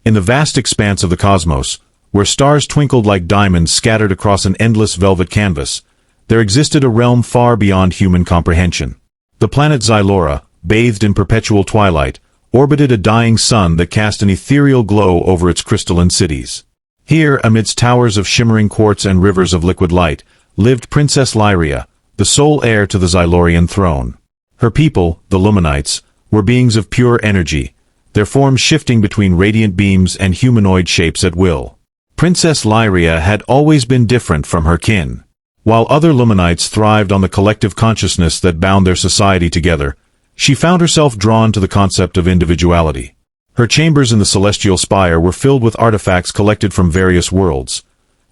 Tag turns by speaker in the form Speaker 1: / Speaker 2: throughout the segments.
Speaker 1: In the vast expanse of the cosmos, where stars twinkled like diamonds scattered across an endless velvet canvas, there existed a realm far beyond human comprehension. The planet Zora, bathed in perpetual twilight, orbited a dying sun that cast an ethereal glow over its crystalline cities. Here, amidst towers of shimmering quartz and rivers of liquid light, lived Princess Lyria, the sole heir to the Zylorian throne. Her people, the Luminites, were beings of pure energy, their forms shifting between radiant beams and humanoid shapes at will. Princess Lyria had always been different from her kin. While other Luminites thrived on the collective consciousness that bound their society together, she found herself drawn to the concept of individuality. Her chambers in the celestial spire were filled with artifacts collected from various worlds.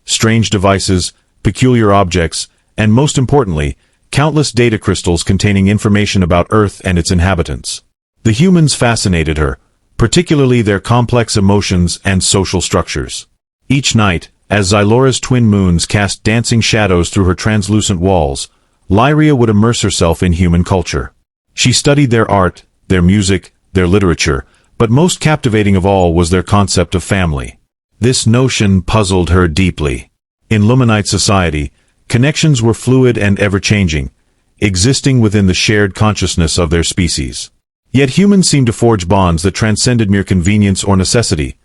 Speaker 1: Strange devices, peculiar objects, and most importantly, countless data crystals containing information about Earth and its inhabitants. The humans fascinated her, particularly their complex emotions and social structures. Each night, as Zylora's twin moons cast dancing shadows through her translucent walls, Lyria would immerse herself in human culture. She studied their art, their music, their literature, but most captivating of all was their concept of family. This notion puzzled her deeply. In Luminite society, connections were fluid and ever-changing, existing within the shared consciousness of their species. Yet humans seemed to forge bonds that transcended mere convenience or necessity,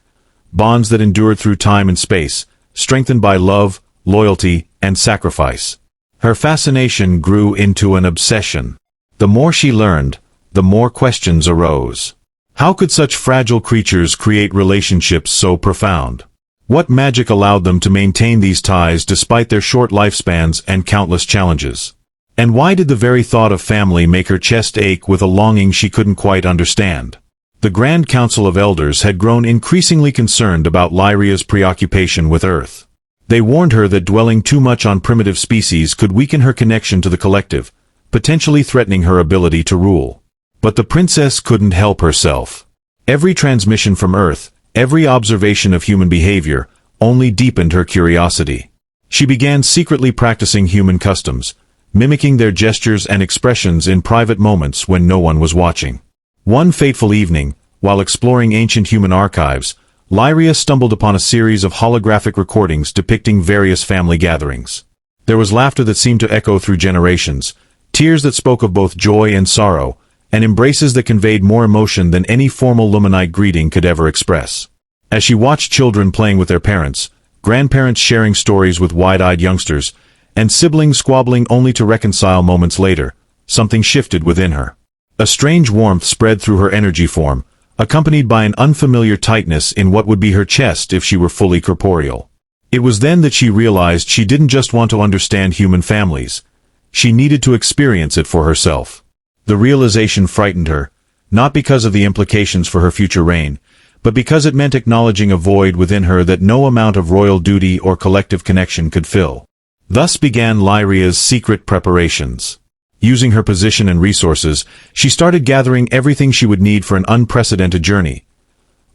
Speaker 1: bonds that endured through time and space, strengthened by love, loyalty, and sacrifice. Her fascination grew into an obsession. The more she learned, the more questions arose. How could such fragile creatures create relationships so profound? What magic allowed them to maintain these ties despite their short lifespans and countless challenges? And why did the very thought of family make her chest ache with a longing she couldn't quite understand? The Grand Council of Elders had grown increasingly concerned about Lyria's preoccupation with Earth. They warned her that dwelling too much on primitive species could weaken her connection to the collective, potentially threatening her ability to rule. But the princess couldn't help herself. Every transmission from Earth, every observation of human behavior, only deepened her curiosity. She began secretly practicing human customs, mimicking their gestures and expressions in private moments when no one was watching. One fateful evening, while exploring ancient human archives, Lyria stumbled upon a series of holographic recordings depicting various family gatherings. There was laughter that seemed to echo through generations, tears that spoke of both joy and sorrow, and embraces that conveyed more emotion than any formal Luminite greeting could ever express. As she watched children playing with their parents, grandparents sharing stories with wide-eyed youngsters, and siblings squabbling only to reconcile moments later, something shifted within her. A strange warmth spread through her energy form, accompanied by an unfamiliar tightness in what would be her chest if she were fully corporeal. It was then that she realized she didn't just want to understand human families. She needed to experience it for herself. The realization frightened her, not because of the implications for her future reign, but because it meant acknowledging a void within her that no amount of royal duty or collective connection could fill. Thus began Lyria's secret preparations. Using her position and resources, she started gathering everything she would need for an unprecedented journey,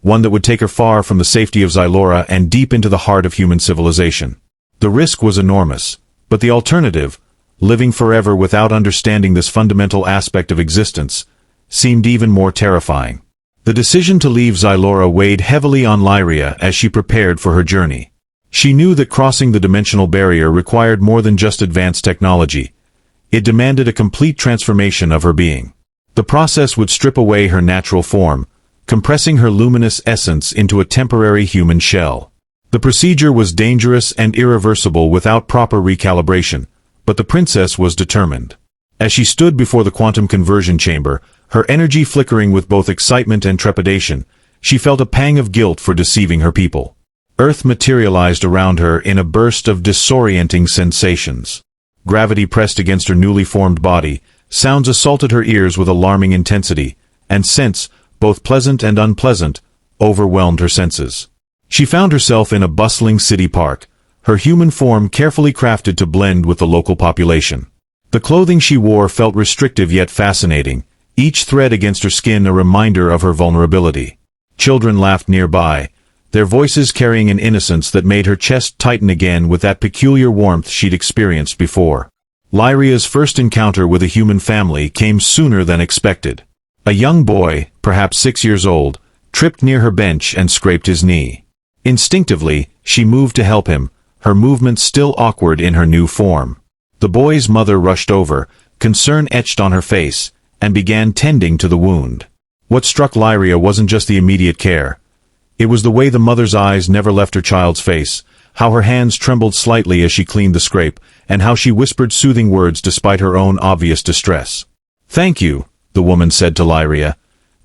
Speaker 1: one that would take her far from the safety of Zylora and deep into the heart of human civilization. The risk was enormous, but the alternative, living forever without understanding this fundamental aspect of existence, seemed even more terrifying. The decision to leave Zylora weighed heavily on Lyria as she prepared for her journey. She knew that crossing the dimensional barrier required more than just advanced technology. It demanded a complete transformation of her being. The process would strip away her natural form, compressing her luminous essence into a temporary human shell. The procedure was dangerous and irreversible without proper recalibration, but the princess was determined. As she stood before the quantum conversion chamber, her energy flickering with both excitement and trepidation, she felt a pang of guilt for deceiving her people. Earth materialized around her in a burst of disorienting sensations. Gravity pressed against her newly formed body, sounds assaulted her ears with alarming intensity, and scents, both pleasant and unpleasant, overwhelmed her senses. She found herself in a bustling city park, her human form carefully crafted to blend with the local population. The clothing she wore felt restrictive yet fascinating, each thread against her skin a reminder of her vulnerability. Children laughed nearby, their voices carrying an innocence that made her chest tighten again with that peculiar warmth she'd experienced before. Lyria's first encounter with a human family came sooner than expected. A young boy, perhaps 6 years old, tripped near her bench and scraped his knee. Instinctively, she moved to help him, her movements still awkward in her new form. The boy's mother rushed over, concern etched on her face, and began tending to the wound. What struck Lyria wasn't just the immediate care. It was the way the mother's eyes never left her child's face, how her hands trembled slightly as she cleaned the scrape, and how she whispered soothing words despite her own obvious distress. "Thank you," the woman said to Lyria,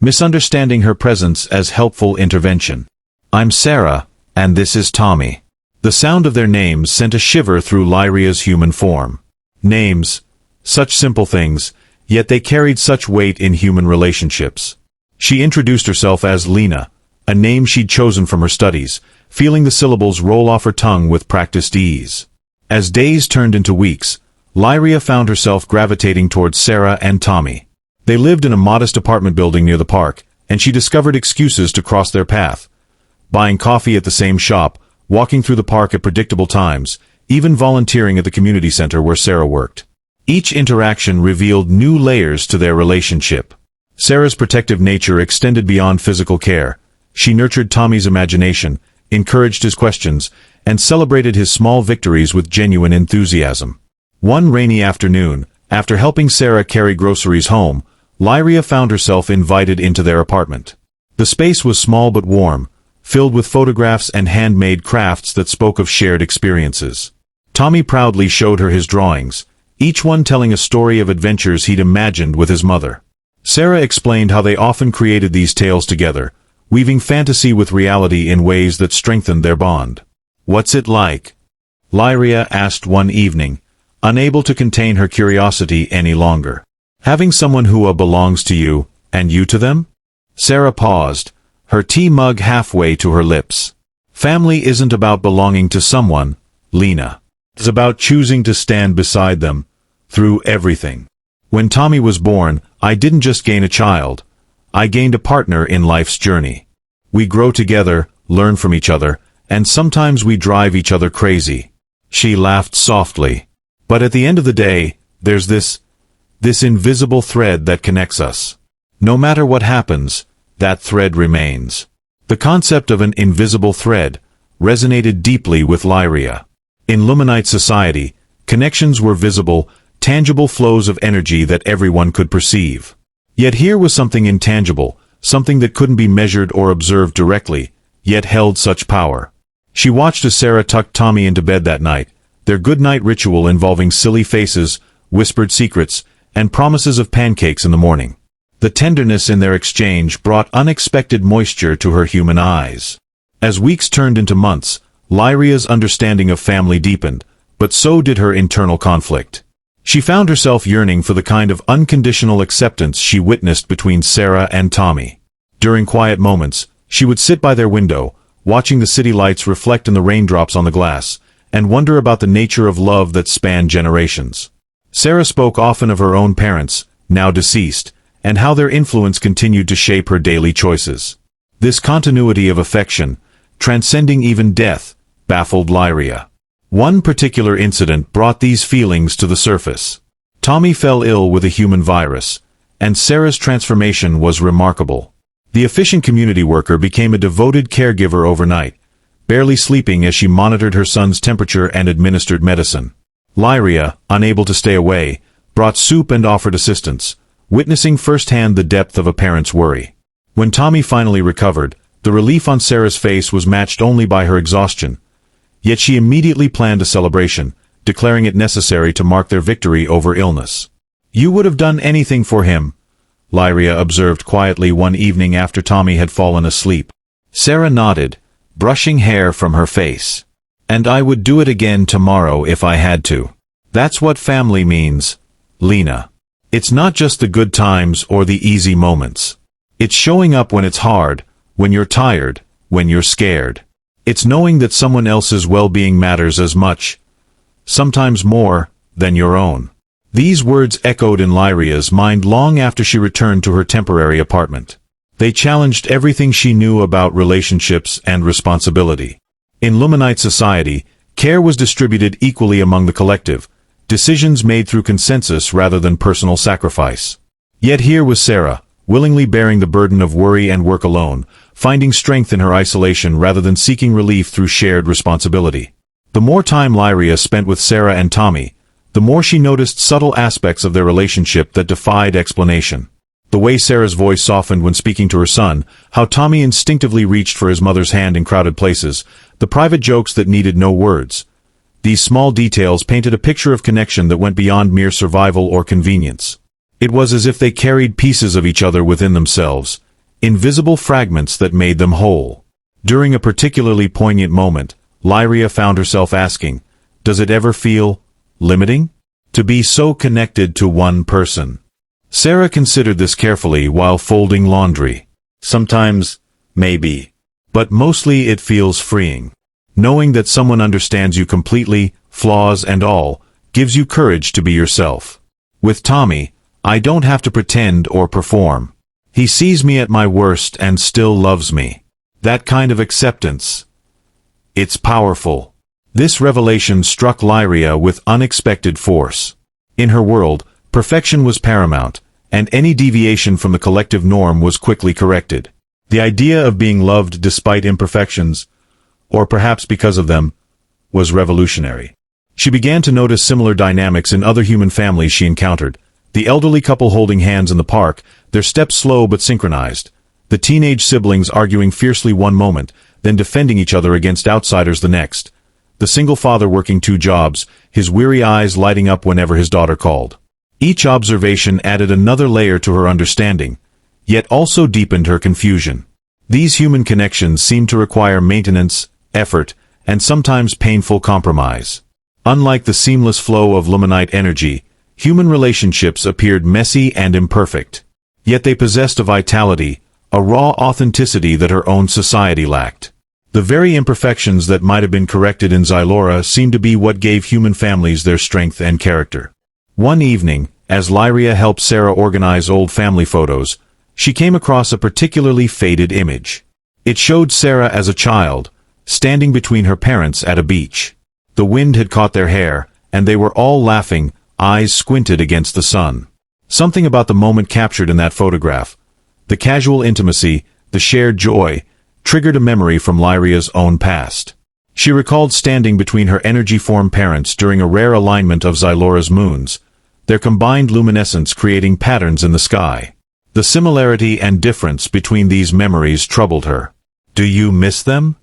Speaker 1: misunderstanding her presence as helpful intervention. "I'm Sarah, and this is Tommy." The sound of their names sent a shiver through Lyria's human form. Names, such simple things, yet they carried such weight in human relationships. She introduced herself as Lena, a name she'd chosen from her studies, feeling the syllables roll off her tongue with practiced ease. As days turned into weeks, Lyria found herself gravitating towards Sarah and Tommy. They lived in a modest apartment building near the park, and she discovered excuses to cross their path. Buying coffee at the same shop, walking through the park at predictable times, even volunteering at the community center where Sarah worked. Each interaction revealed new layers to their relationship. Sarah's protective nature extended beyond physical care. She nurtured Tommy's imagination, encouraged his questions, and celebrated his small victories with genuine enthusiasm. One rainy afternoon, after helping Sarah carry groceries home, Lyria found herself invited into their apartment. The space was small but warm, filled with photographs and handmade crafts that spoke of shared experiences. Tommy proudly showed her his drawings, each one telling a story of adventures he'd imagined with his mother. Sarah explained how they often created these tales together, weaving fantasy with reality in ways that strengthened their bond. "What's it like?" Lyria asked one evening, unable to contain her curiosity any longer. "Having someone who belongs to you, and you to them?" Sarah paused, her tea mug halfway to her lips. "Family isn't about belonging to someone, Lena. It's about choosing to stand beside them, through everything. When Tommy was born, I didn't just gain a child. I gained a partner in life's journey. We grow together, learn from each other, and sometimes we drive each other crazy." She laughed softly. "But at the end of the day, there's this invisible thread that connects us. No matter what happens, that thread remains." The concept of an invisible thread resonated deeply with Lyria. In Luminite society, connections were visible, tangible flows of energy that everyone could perceive. Yet here was something intangible, something that couldn't be measured or observed directly, yet held such power. She watched as Sarah tucked Tommy into bed that night, their good-night ritual involving silly faces, whispered secrets, and promises of pancakes in the morning. The tenderness in their exchange brought unexpected moisture to her human eyes. As weeks turned into months, Lyria's understanding of family deepened, but so did her internal conflict. She found herself yearning for the kind of unconditional acceptance she witnessed between Sarah and Tommy. During quiet moments, she would sit by their window, watching the city lights reflect in the raindrops on the glass, and wonder about the nature of love that spanned generations. Sarah spoke often of her own parents, now deceased, and how their influence continued to shape her daily choices. This continuity of affection, transcending even death, baffled Lyria. One particular incident brought these feelings to the surface. Tommy fell ill with a human virus, and Sarah's transformation was remarkable. The efficient community worker became a devoted caregiver overnight, barely sleeping as she monitored her son's temperature and administered medicine. Lyria, unable to stay away, brought soup and offered assistance, witnessing firsthand the depth of a parent's worry. When Tommy finally recovered, the relief on Sarah's face was matched only by her exhaustion. Yet she immediately planned a celebration, declaring it necessary to mark their victory over illness. "You would have done anything for him," Lyria observed quietly one evening after Tommy had fallen asleep. Sarah nodded, brushing hair from her face. "And I would do it again tomorrow if I had to. That's what family means, Lena. It's not just the good times or the easy moments. It's showing up when it's hard, when you're tired, when you're scared. It's knowing that someone else's well-being matters as much, sometimes more, than your own." These words echoed in Lyria's mind long after she returned to her temporary apartment. They challenged everything she knew about relationships and responsibility. In Luminite society, care was distributed equally among the collective, decisions made through consensus rather than personal sacrifice. Yet here was Sarah, willingly bearing the burden of worry and work alone, finding strength in her isolation rather than seeking relief through shared responsibility. The more time Lyria spent with Sarah and Tommy, the more she noticed subtle aspects of their relationship that defied explanation. The way Sarah's voice softened when speaking to her son, how Tommy instinctively reached for his mother's hand in crowded places, the private jokes that needed no words. These small details painted a picture of connection that went beyond mere survival or convenience. It was as if they carried pieces of each other within themselves, invisible fragments that made them whole. During a particularly poignant moment, Lyria found herself asking, "Does it ever feel limiting to be so connected to one person?" Sarah considered this carefully while folding laundry. Sometimes, maybe. But mostly it feels freeing. Knowing that someone understands you completely, flaws and all, gives you courage to be yourself. With Tommy, I don't have to pretend or perform. He sees me at my worst and still loves me. That kind of acceptance. It's powerful. This revelation struck Lyria with unexpected force. In her world, perfection was paramount, and any deviation from the collective norm was quickly corrected. The idea of being loved despite imperfections, or perhaps because of them, was revolutionary. She began to notice similar dynamics in other human families she encountered. The elderly couple holding hands in the park, their steps slow but synchronized. The teenage siblings arguing fiercely one moment, then defending each other against outsiders the next. The single father working 2 jobs, his weary eyes lighting up whenever his daughter called. Each observation added another layer to her understanding, yet also deepened her confusion. These human connections seemed to require maintenance, effort, and sometimes painful compromise. Unlike the seamless flow of luminite energy, human relationships appeared messy and imperfect. Yet they possessed a vitality, a raw authenticity that her own society lacked. The very imperfections that might have been corrected in Zora seemed to be what gave human families their strength and character. One evening, as Lyria helped Sarah organize old family photos, she came across a particularly faded image. It showed Sarah as a child, standing between her parents at a beach. The wind had caught their hair, and they were all laughing, eyes squinted against the sun. Something about the moment captured in that photograph, the casual intimacy, the shared joy, triggered a memory from Lyria's own past. She recalled standing between her energy-formed parents during a rare alignment of Zora's moons, their combined luminescence creating patterns in the sky. The similarity and difference between these memories troubled her. "Do you miss them?"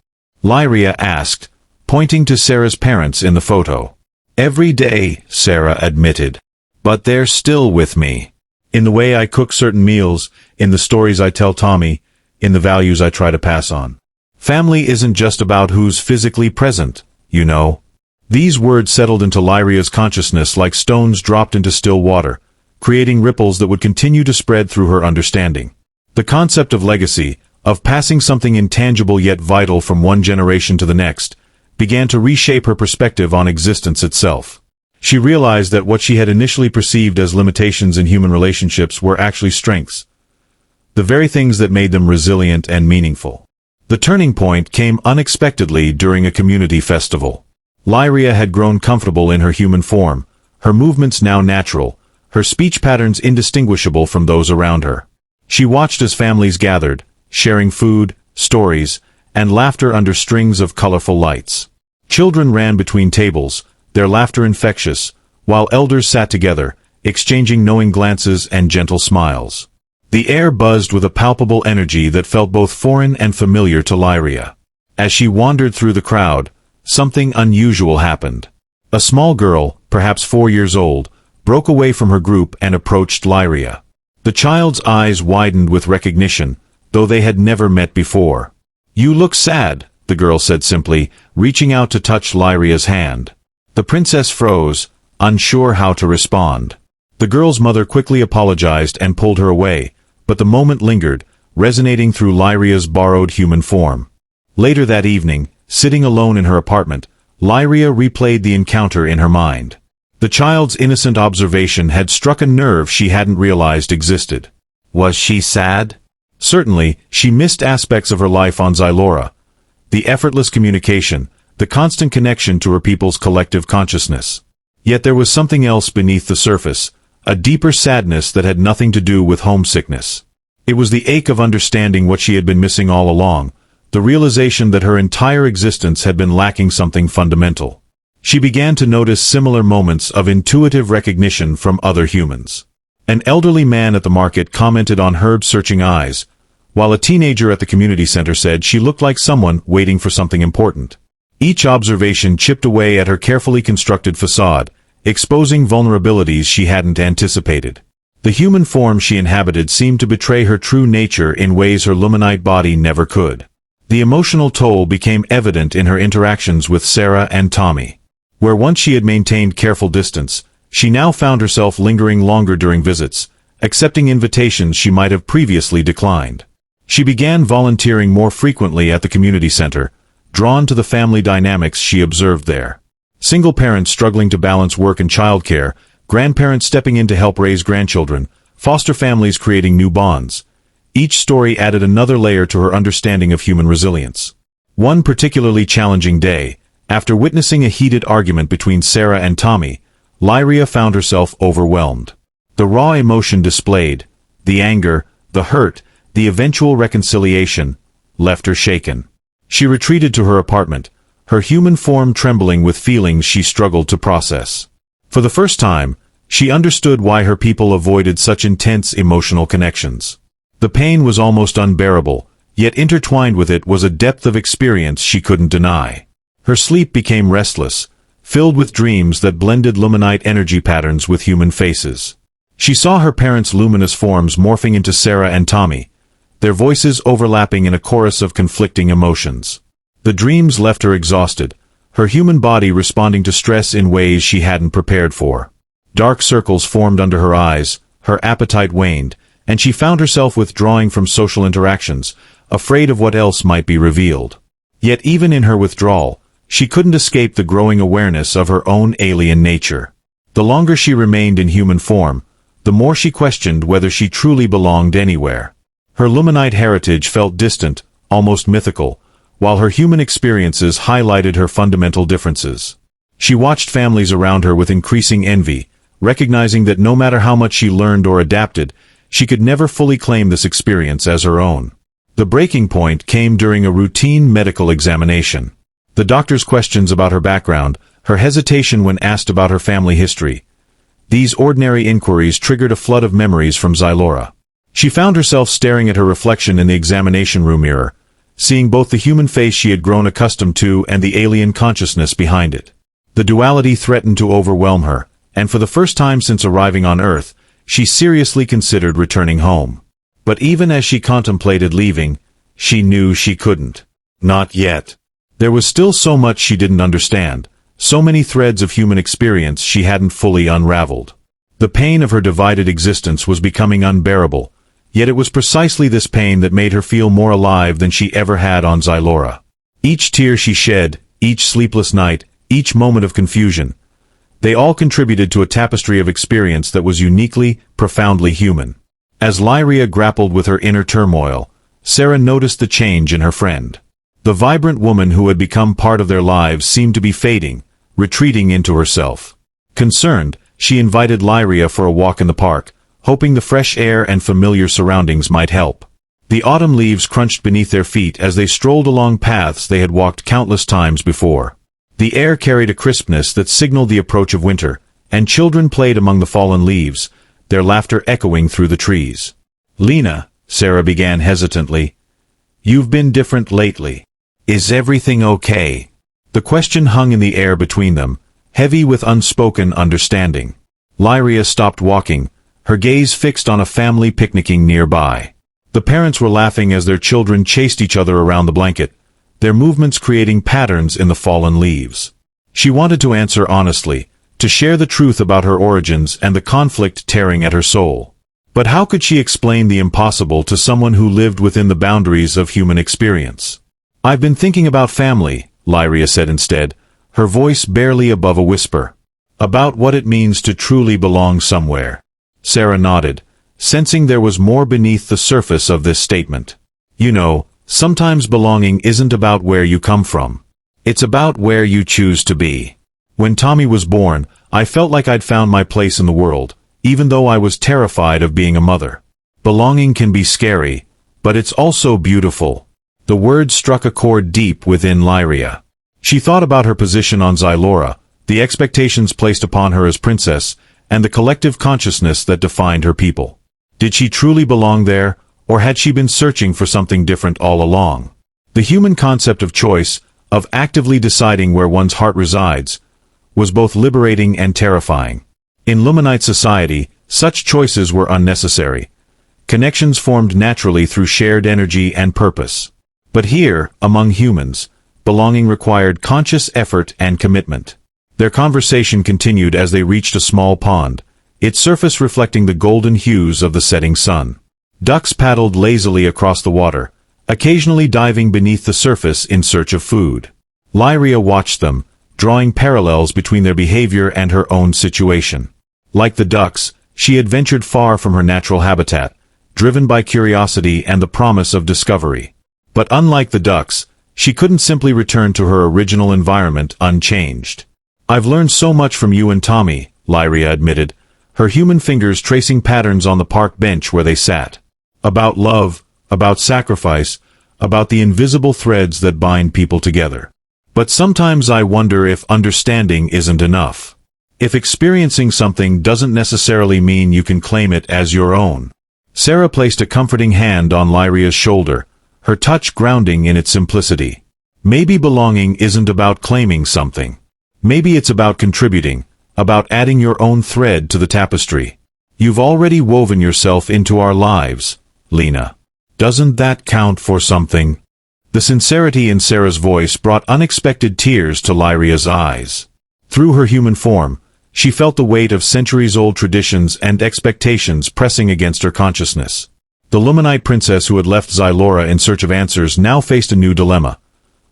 Speaker 1: Lyria asked, pointing to Sarah's parents in the photo. "Every day," Sarah admitted. "But they're still with me. In the way I cook certain meals, in the stories I tell Tommy, in the values I try to pass on. Family isn't just about who's physically present, you know." These words settled into Lyria's consciousness like stones dropped into still water, creating ripples that would continue to spread through her understanding. The concept of legacy, of passing something intangible yet vital from one generation to the next, began to reshape her perspective on existence itself. She realized that what she had initially perceived as limitations in human relationships were actually strengths, the very things that made them resilient and meaningful. The turning point came unexpectedly during a community festival. Lyria had grown comfortable in her human form, her movements now natural, her speech patterns indistinguishable from those around her. She watched as families gathered, sharing food, stories, and laughter under strings of colorful lights. Children ran between tables, their laughter infectious, while elders sat together, exchanging knowing glances and gentle smiles. The air buzzed with a palpable energy that felt both foreign and familiar to Lyria. As she wandered through the crowd, something unusual happened. A small girl, perhaps 4 years old, broke away from her group and approached Lyria. The child's eyes widened with recognition, though they had never met before. "You look sad," the girl said simply, reaching out to touch Lyria's hand. The princess froze, unsure how to respond. The girl's mother quickly apologized and pulled her away, but the moment lingered, resonating through Lyria's borrowed human form. Later that evening, sitting alone in her apartment, Lyria replayed the encounter in her mind. The child's innocent observation had struck a nerve she hadn't realized existed. Was she sad? Certainly, she missed aspects of her life on Zora. The effortless communication, the constant connection to her people's collective consciousness. Yet there was something else beneath the surface, a deeper sadness that had nothing to do with homesickness. It was the ache of understanding what she had been missing all along, the realization that her entire existence had been lacking something fundamental. She began to notice similar moments of intuitive recognition from other humans. An elderly man at the market commented on Herb's searching eyes, while a teenager at the community center said she looked like someone waiting for something important. Each observation chipped away at her carefully constructed facade, exposing vulnerabilities she hadn't anticipated. The human form she inhabited seemed to betray her true nature in ways her luminite body never could. The emotional toll became evident in her interactions with Sarah and Tommy. Where once she had maintained careful distance, she now found herself lingering longer during visits, accepting invitations she might have previously declined. She began volunteering more frequently at the community center, drawn to the family dynamics she observed there. Single parents struggling to balance work and childcare, grandparents stepping in to help raise grandchildren, foster families creating new bonds. Each story added another layer to her understanding of human resilience. One particularly challenging day, after witnessing a heated argument between Sarah and Tommy, Lyria found herself overwhelmed. The raw emotion displayed, the anger, the hurt, the eventual reconciliation, left her shaken. She retreated to her apartment, her human form trembling with feelings she struggled to process. For the first time, she understood why her people avoided such intense emotional connections. The pain was almost unbearable, yet intertwined with it was a depth of experience she couldn't deny. Her sleep became restless, filled with dreams that blended luminite energy patterns with human faces. She saw her parents' luminous forms morphing into Sarah and Tommy, their voices overlapping in a chorus of conflicting emotions. The dreams left her exhausted, her human body responding to stress in ways she hadn't prepared for. Dark circles formed under her eyes, her appetite waned, and she found herself withdrawing from social interactions, afraid of what else might be revealed. Yet even in her withdrawal, she couldn't escape the growing awareness of her own alien nature. The longer she remained in human form, the more she questioned whether she truly belonged anywhere. Her luminite heritage felt distant, almost mythical, while her human experiences highlighted her fundamental differences. She watched families around her with increasing envy, recognizing that no matter how much she learned or adapted, she could never fully claim this experience as her own. The breaking point came during a routine medical examination. The doctor's questions about her background, her hesitation when asked about her family history. These ordinary inquiries triggered a flood of memories from Zora. She found herself staring at her reflection in the examination room mirror, seeing both the human face she had grown accustomed to and the alien consciousness behind it. The duality threatened to overwhelm her, and for the first time since arriving on Earth, she seriously considered returning home. But even as she contemplated leaving, she knew she couldn't. Not yet. There was still so much she didn't understand, so many threads of human experience she hadn't fully unraveled. The pain of her divided existence was becoming unbearable, yet it was precisely this pain that made her feel more alive than she ever had on Zora. Each tear she shed, each sleepless night, each moment of confusion, they all contributed to a tapestry of experience that was uniquely, profoundly human. As Lyria grappled with her inner turmoil, Sarah noticed the change in her friend. The vibrant woman who had become part of their lives seemed to be fading, retreating into herself. Concerned, she invited Lyria for a walk in the park, hoping the fresh air and familiar surroundings might help. The autumn leaves crunched beneath their feet as they strolled along paths they had walked countless times before. The air carried a crispness that signaled the approach of winter, and children played among the fallen leaves, their laughter echoing through the trees. "Lena," Sarah began hesitantly, "you've been different lately. Is everything okay?" The question hung in the air between them, heavy with unspoken understanding. Lyria stopped walking, her gaze fixed on a family picnicking nearby. The parents were laughing as their children chased each other around the blanket, their movements creating patterns in the fallen leaves. She wanted to answer honestly, to share the truth about her origins and the conflict tearing at her soul. But how could she explain the impossible to someone who lived within the boundaries of human experience? "I've been thinking about family," Lyria said instead, her voice barely above a whisper. "About what it means to truly belong somewhere." Sarah nodded, sensing there was more beneath the surface of this statement. "You know, sometimes belonging isn't about where you come from. It's about where you choose to be. When Tommy was born, I felt like I'd found my place in the world, even though I was terrified of being a mother. Belonging can be scary, but it's also beautiful. The words struck a chord deep within Lyria. She thought about her position on Zylora, the expectations placed upon her as princess, and the collective consciousness that defined her people. Did she truly belong there, or had she been searching for something different all along? The human concept of choice, of actively deciding where one's heart resides, was both liberating and terrifying. In Luminite society, such choices were unnecessary. Connections formed naturally through shared energy and purpose. But here, among humans, belonging required conscious effort and commitment. Their conversation continued as they reached a small pond, its surface reflecting the golden hues of the setting sun. Ducks paddled lazily across the water, occasionally diving beneath the surface in search of food. Lyria watched them, drawing parallels between their behavior and her own situation. Like the ducks, she had ventured far from her natural habitat, driven by curiosity and the promise of discovery. But unlike the ducks, she couldn't simply return to her original environment unchanged. "I've learned so much from you and Tommy," Lyria admitted, her human fingers tracing patterns on the park bench where they sat. "About love, about sacrifice, about the invisible threads that bind people together. But sometimes I wonder if understanding isn't enough. If experiencing something doesn't necessarily mean you can claim it as your own." Sarah placed a comforting hand on Lyria's shoulder, her touch grounding in its simplicity. Maybe belonging isn't about claiming something. Maybe it's about contributing, about adding your own thread to the tapestry. "You've already woven yourself into our lives, Lena. Doesn't that count for something?" The sincerity in Sarah's voice brought unexpected tears to Lyria's eyes. Through her human form, she felt the weight of centuries-old traditions and expectations pressing against her consciousness. The Luminite princess who had left Zylora in search of answers now faced a new dilemma: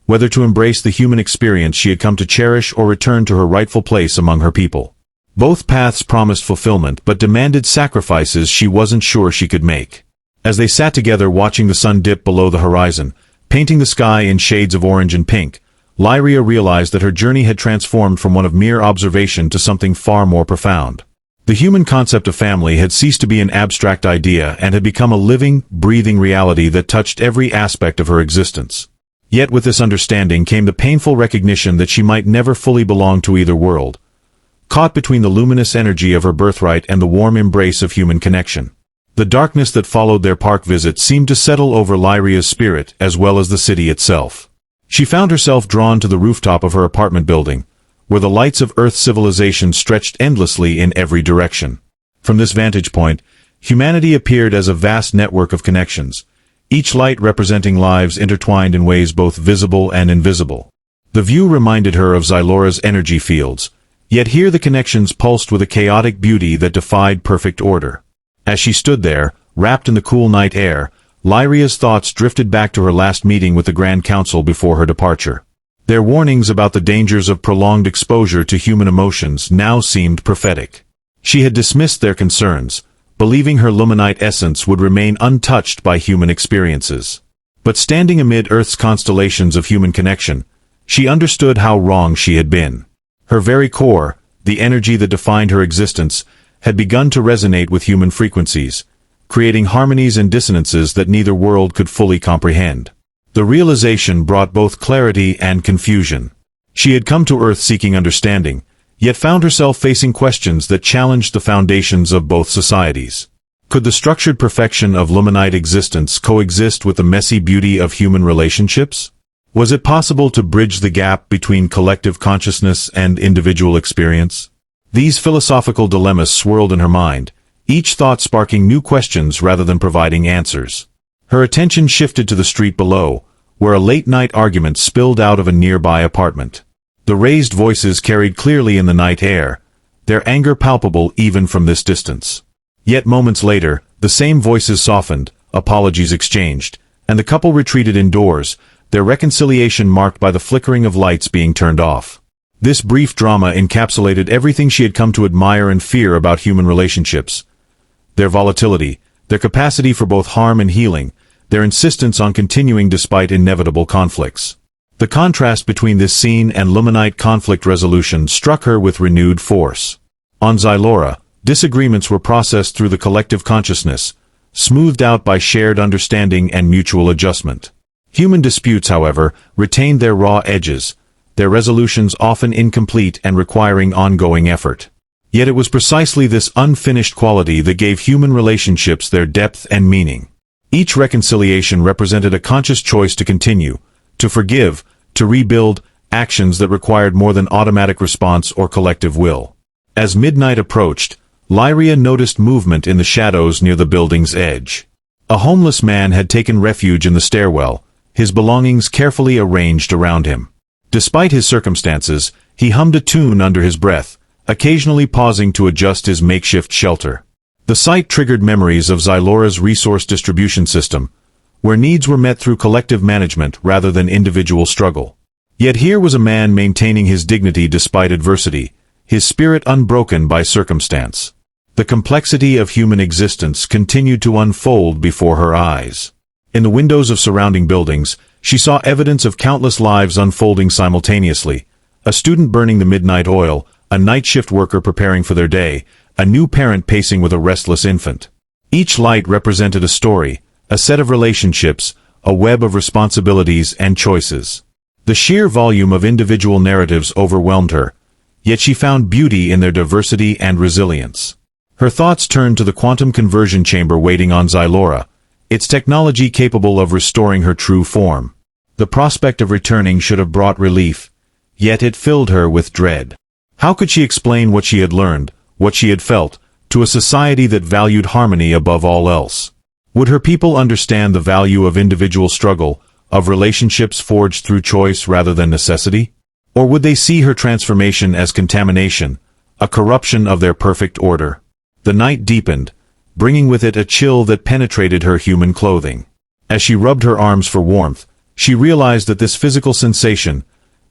Speaker 1: whether to embrace the human experience she had come to cherish or return to her rightful place among her people. Both paths promised fulfillment but demanded sacrifices she wasn't sure she could make. As they sat together watching the sun dip below the horizon, painting the sky in shades of orange and pink, Lyria realized that her journey had transformed from one of mere observation to something far more profound. The human concept of family had ceased to be an abstract idea and had become a living, breathing reality that touched every aspect of her existence. Yet with this understanding came the painful recognition that she might never fully belong to either world, caught between the luminous energy of her birthright and the warm embrace of human connection. The darkness that followed their park visit seemed to settle over Lyria's spirit as well as the city itself. She found herself drawn to the rooftop of her apartment building, where the lights of Earth's civilization stretched endlessly in every direction. From this vantage point, humanity appeared as a vast network of connections, each light representing lives intertwined in ways both visible and invisible. The view reminded her of Zylora's energy fields, yet here the connections pulsed with a chaotic beauty that defied perfect order. As she stood there, wrapped in the cool night air, Lyria's thoughts drifted back to her last meeting with the Grand Council before her departure. Their warnings about the dangers of prolonged exposure to human emotions now seemed prophetic. She had dismissed their concerns, believing her Luminite essence would remain untouched by human experiences. But standing amid Earth's constellations of human connection, she understood how wrong she had been. Her very core, the energy that defined her existence, had begun to resonate with human frequencies, creating harmonies and dissonances that neither world could fully comprehend. The realization brought both clarity and confusion. She had come to Earth seeking understanding, yet found herself facing questions that challenged the foundations of both societies. Could the structured perfection of Luminite existence coexist with the messy beauty of human relationships? Was it possible to bridge the gap between collective consciousness and individual experience? These philosophical dilemmas swirled in her mind, each thought sparking new questions rather than providing answers. Her attention shifted to the street below, where a late-night argument spilled out of a nearby apartment. The raised voices carried clearly in the night air, their anger palpable even from this distance. Yet moments later, the same voices softened, apologies exchanged, and the couple retreated indoors, their reconciliation marked by the flickering of lights being turned off. This brief drama encapsulated everything she had come to admire and fear about human relationships: their volatility, their capacity for both harm and healing, their insistence on continuing despite inevitable conflicts. The contrast between this scene and Luminite conflict resolution struck her with renewed force. On Zylora, disagreements were processed through the collective consciousness, smoothed out by shared understanding and mutual adjustment. Human disputes, however, retained their raw edges, their resolutions often incomplete and requiring ongoing effort. Yet it was precisely this unfinished quality that gave human relationships their depth and meaning. Each reconciliation represented a conscious choice to continue, to forgive, to rebuild, actions that required more than automatic response or collective will. As midnight approached, Lyria noticed movement in the shadows near the building's edge. A homeless man had taken refuge in the stairwell, his belongings carefully arranged around him. Despite his circumstances, he hummed a tune under his breath, occasionally pausing to adjust his makeshift shelter. The sight triggered memories of Zylora's resource distribution system, where needs were met through collective management rather than individual struggle. Yet here was a man maintaining his dignity despite adversity, his spirit unbroken by circumstance. The complexity of human existence continued to unfold before her eyes. In the windows of surrounding buildings, she saw evidence of countless lives unfolding simultaneously. A student burning the midnight oil, a night shift worker preparing for their day, a new parent pacing with a restless infant. Each light represented a story, a set of relationships, a web of responsibilities and choices. The sheer volume of individual narratives overwhelmed her, yet she found beauty in their diversity and resilience. Her thoughts turned to the quantum conversion chamber waiting on Zylora, its technology capable of restoring her true form. The prospect of returning should have brought relief, yet it filled her with dread. How could she explain what she had learned, what she had felt, to a society that valued harmony above all else? Would her people understand the value of individual struggle, of relationships forged through choice rather than necessity? Or would they see her transformation as contamination, a corruption of their perfect order? The night deepened, bringing with it a chill that penetrated her human clothing. As she rubbed her arms for warmth, she realized that this physical sensation,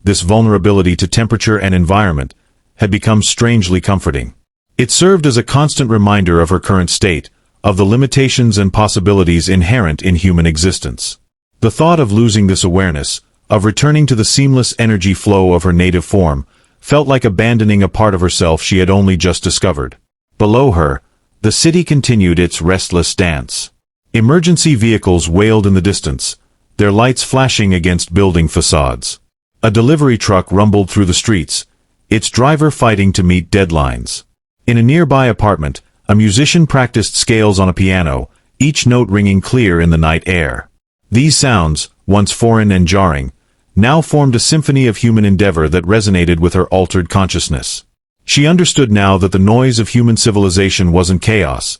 Speaker 1: this vulnerability to temperature and environment, had become strangely comforting. It served as a constant reminder of her current state, of the limitations and possibilities inherent in human existence. The thought of losing this awareness, of returning to the seamless energy flow of her native form, felt like abandoning a part of herself she had only just discovered. Below her, the city continued its restless dance. Emergency vehicles wailed in the distance, their lights flashing against building facades. A delivery truck rumbled through the streets, its driver fighting to meet deadlines. In a nearby apartment, a musician practiced scales on a piano, each note ringing clear in the night air. These sounds, once foreign and jarring, now formed a symphony of human endeavor that resonated with her altered consciousness. She understood now that the noise of human civilization wasn't chaos.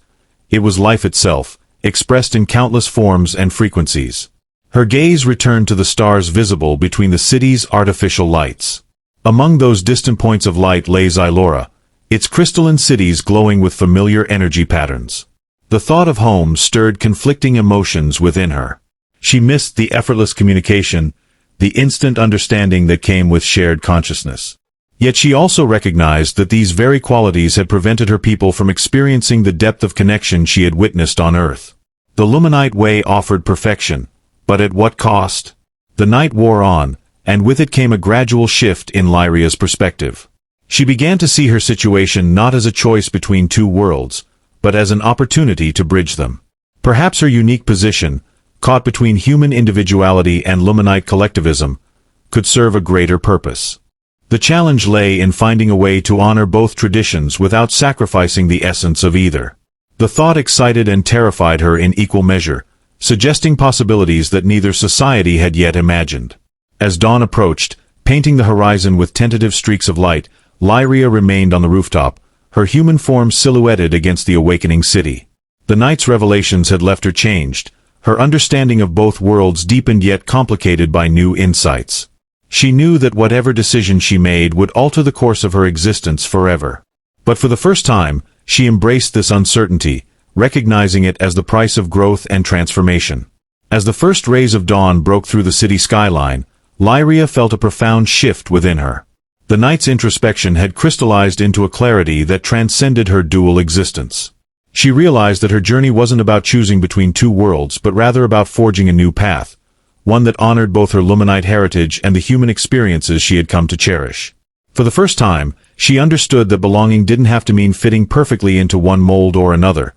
Speaker 1: It was life itself, expressed in countless forms and frequencies. Her gaze returned to the stars visible between the city's artificial lights. Among those distant points of light lay Zylora, its crystalline cities glowing with familiar energy patterns. The thought of home stirred conflicting emotions within her. She missed the effortless communication, the instant understanding that came with shared consciousness. Yet she also recognized that these very qualities had prevented her people from experiencing the depth of connection she had witnessed on Earth. The Luminite way offered perfection, but at what cost? The night wore on, and with it came a gradual shift in Lyria's perspective. She began to see her situation not as a choice between two worlds, but as an opportunity to bridge them. Perhaps her unique position, caught between human individuality and Luminite collectivism, could serve a greater purpose. The challenge lay in finding a way to honor both traditions without sacrificing the essence of either. The thought excited and terrified her in equal measure, suggesting possibilities that neither society had yet imagined. As dawn approached, painting the horizon with tentative streaks of light, Lyria remained on the rooftop, her human form silhouetted against the awakening city. The night's revelations had left her changed, her understanding of both worlds deepened yet complicated by new insights. She knew that whatever decision she made would alter the course of her existence forever. But for the first time, she embraced this uncertainty, recognizing it as the price of growth and transformation. As the first rays of dawn broke through the city skyline, Lyria felt a profound shift within her. The night's introspection had crystallized into a clarity that transcended her dual existence. She realized that her journey wasn't about choosing between two worlds but rather about forging a new path, one that honored both her Luminite heritage and the human experiences she had come to cherish. For the first time, she understood that belonging didn't have to mean fitting perfectly into one mold or another.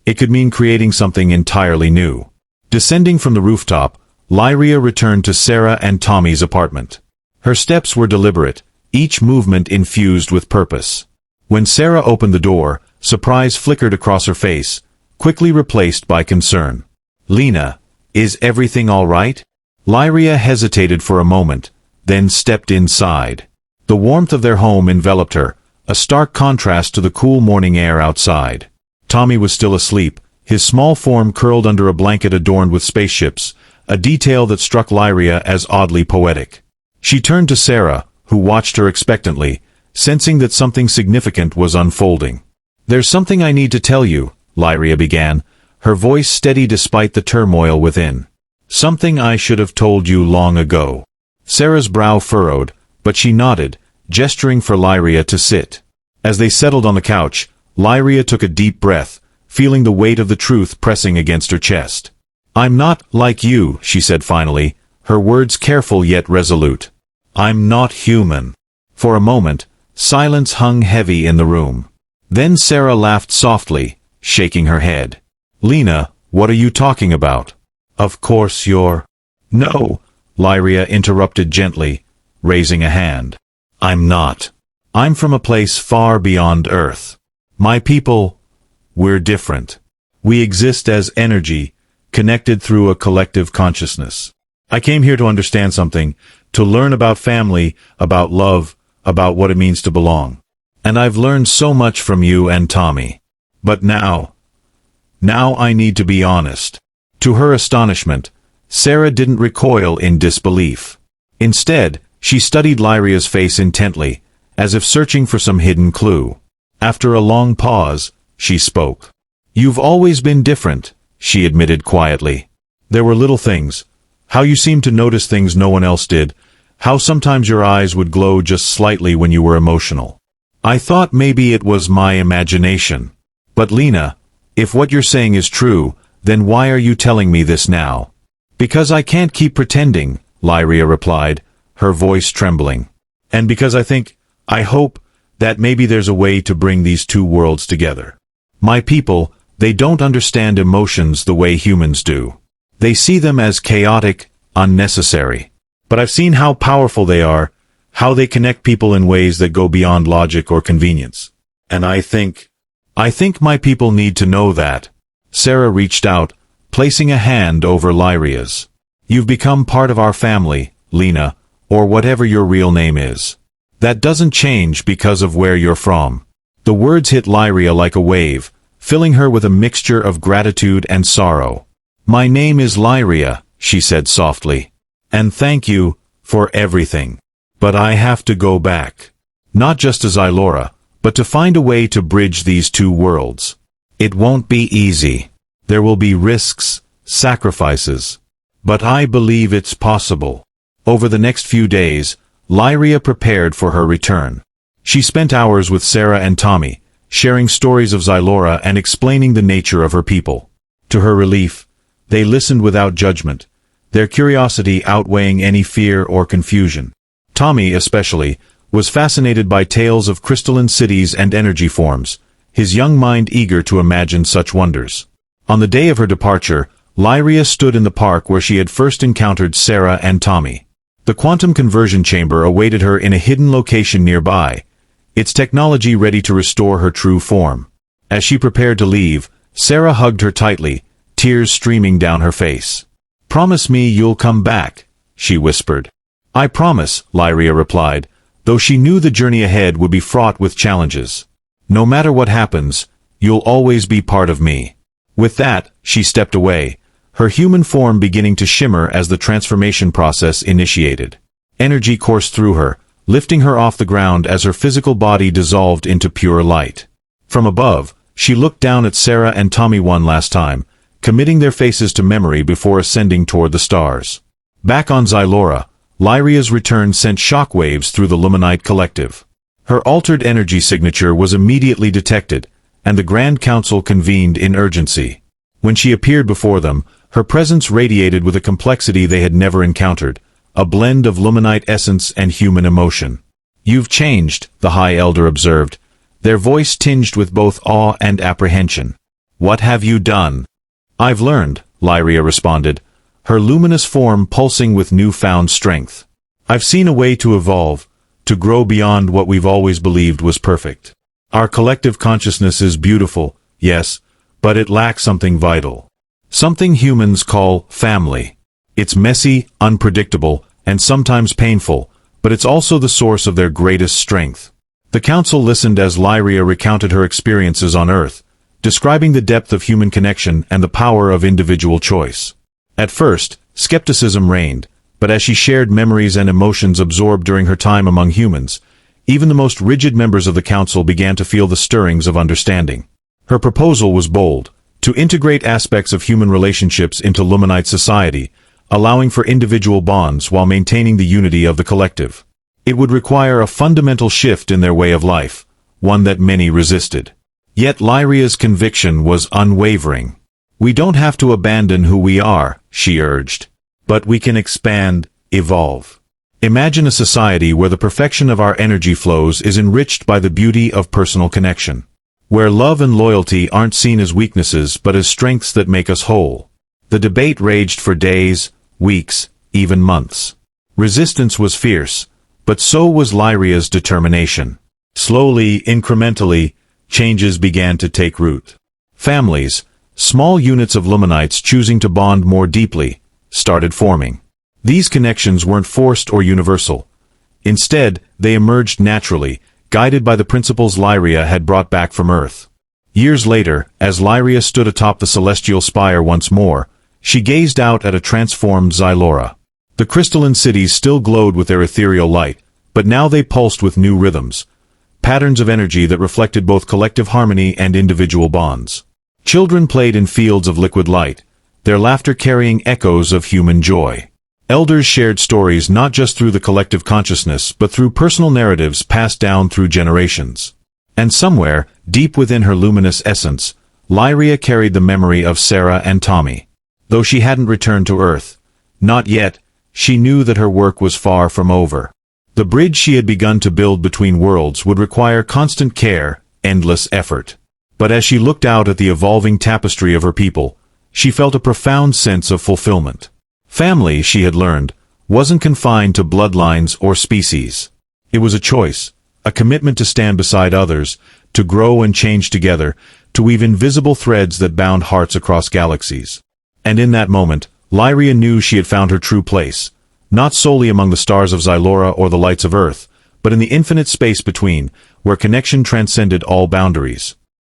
Speaker 1: It could mean creating something entirely new. Descending from the rooftop, Lyria returned to Sarah and Tommy's apartment. Her steps were deliberate, each movement infused with purpose. When Sarah opened the door, surprise flickered across her face, quickly replaced by concern. "Lena, is everything all right?" Lyria hesitated for a moment, then stepped inside. The warmth of their home enveloped her, a stark contrast to the cool morning air outside. Tommy was still asleep, his small form curled under a blanket adorned with spaceships, a detail that struck Lyria as oddly poetic. She turned to Sarah, who watched her expectantly, sensing that something significant was unfolding. "There's something I need to tell you," Lyria began, her voice steady despite the turmoil within. "Something I should have told you long ago." Sarah's brow furrowed, but she nodded, gesturing for Lyria to sit. As they settled on the couch, Lyria took a deep breath, feeling the weight of the truth pressing against her chest. "I'm not like you," she said finally, her words careful yet resolute. "I'm not human." For a moment, silence hung heavy in the room. Then Sarah laughed softly, shaking her head. "Lena, what are you talking about? Of course you're—" "No," Lyria interrupted gently, raising a hand. "I'm not. I'm from a place far beyond Earth. My people, we're different. We exist as energy, connected through a collective consciousness. I came here to understand something, to learn about family, about love, about what it means to belong. And I've learned so much from you and Tommy. But now I need to be honest." To her astonishment, Sarah didn't recoil in disbelief. Instead, she studied Lyria's face intently, as if searching for some hidden clue. After a long pause, she spoke. "You've always been different," she admitted quietly. "There were little things. How you seemed to notice things no one else did. How sometimes your eyes would glow just slightly when you were emotional. I thought maybe it was my imagination. But Lena, if what you're saying is true, then why are you telling me this now?" "Because I can't keep pretending," Lyria replied, her voice trembling. "And because I hope, that maybe there's a way to bring these two worlds together. My people, they don't understand emotions the way humans do. They see them as chaotic, unnecessary. But I've seen how powerful they are, how they connect people in ways that go beyond logic or convenience. And I think my people need to know that." Sarah reached out, placing a hand over Lyria's. "You've become part of our family, Lena, or whatever your real name is. That doesn't change because of where you're from." The words hit Lyria like a wave, filling her with a mixture of gratitude and sorrow. "My name is Lyria," she said softly. "And thank you for everything. But I have to go back. Not just to Zylora, but to find a way to bridge these two worlds. It won't be easy. There will be risks, sacrifices. But I believe it's possible." Over the next few days, Lyria prepared for her return. She spent hours with Sarah and Tommy, sharing stories of Zylora and explaining the nature of her people. To her relief, they listened without judgment, their curiosity outweighing any fear or confusion. Tommy, especially, was fascinated by tales of crystalline cities and energy forms, his young mind eager to imagine such wonders. On the day of her departure, Lyria stood in the park where she had first encountered Sarah and Tommy. The quantum conversion chamber awaited her in a hidden location nearby, its technology ready to restore her true form. As she prepared to leave, Sarah hugged her tightly, tears streaming down her face. "Promise me you'll come back," she whispered. "I promise," Lyria replied, though she knew the journey ahead would be fraught with challenges. "No matter what happens, you'll always be part of me." With that, she stepped away, her human form beginning to shimmer as the transformation process initiated. Energy coursed through her, lifting her off the ground as her physical body dissolved into pure light. From above, she looked down at Sarah and Tommy one last time, committing their faces to memory before ascending toward the stars. Back on Zylora, Lyria's return sent shockwaves through the Luminite collective. Her altered energy signature was immediately detected, and the Grand Council convened in urgency. When she appeared before them, her presence radiated with a complexity they had never encountered, a blend of Luminite essence and human emotion. "You've changed," the High Elder observed, their voice tinged with both awe and apprehension. What have you done? I've learned, Lyria responded, her luminous form pulsing with newfound strength. I've seen a way to evolve, to grow beyond what we've always believed was perfect. Our collective consciousness is beautiful, yes, but it lacks something vital. Something humans call family. It's messy, unpredictable, and sometimes painful, but it's also the source of their greatest strength. The council listened as Lyria recounted her experiences on Earth, describing the depth of human connection and the power of individual choice. At first, skepticism reigned, but as she shared memories and emotions absorbed during her time among humans, even the most rigid members of the council began to feel the stirrings of understanding. Her proposal was bold, to integrate aspects of human relationships into Luminite society, allowing for individual bonds while maintaining the unity of the collective. It would require a fundamental shift in their way of life, one that many resisted. Yet Lyria's conviction was unwavering. We don't have to abandon who we are, she urged. But we can expand, evolve. Imagine a society where the perfection of our energy flows is enriched by the beauty of personal connection. Where love and loyalty aren't seen as weaknesses but as strengths that make us whole. The debate raged for days, weeks, even months. Resistance was fierce, but so was Lyria's determination. Slowly, incrementally, changes began to take root. Families, small units of Luminites choosing to bond more deeply, started forming. These connections weren't forced or universal. Instead, they emerged naturally, guided by the principles Lyria had brought back from Earth. Years later, as Lyria stood atop the celestial spire once more, she gazed out at a transformed Zora. The crystalline cities still glowed with their ethereal light, but now they pulsed with new rhythms, patterns of energy that reflected both collective harmony and individual bonds. Children played in fields of liquid light, their laughter carrying echoes of human joy. Elders shared stories not just through the collective consciousness but through personal narratives passed down through generations. And somewhere, deep within her luminous essence, Lyria carried the memory of Sarah and Tommy. Though she hadn't returned to Earth, not yet, she knew that her work was far from over. The bridge she had begun to build between worlds would require constant care, endless effort. But as she looked out at the evolving tapestry of her people, she felt a profound sense of fulfillment. Family, she had learned, wasn't confined to bloodlines or species. It was a choice, a commitment to stand beside others, to grow and change together, to weave invisible threads that bound hearts across galaxies. And in that moment, Lyria knew she had found her true place, not solely among the stars of Zora or the lights of Earth, but in the infinite space between, where connection transcended all boundaries.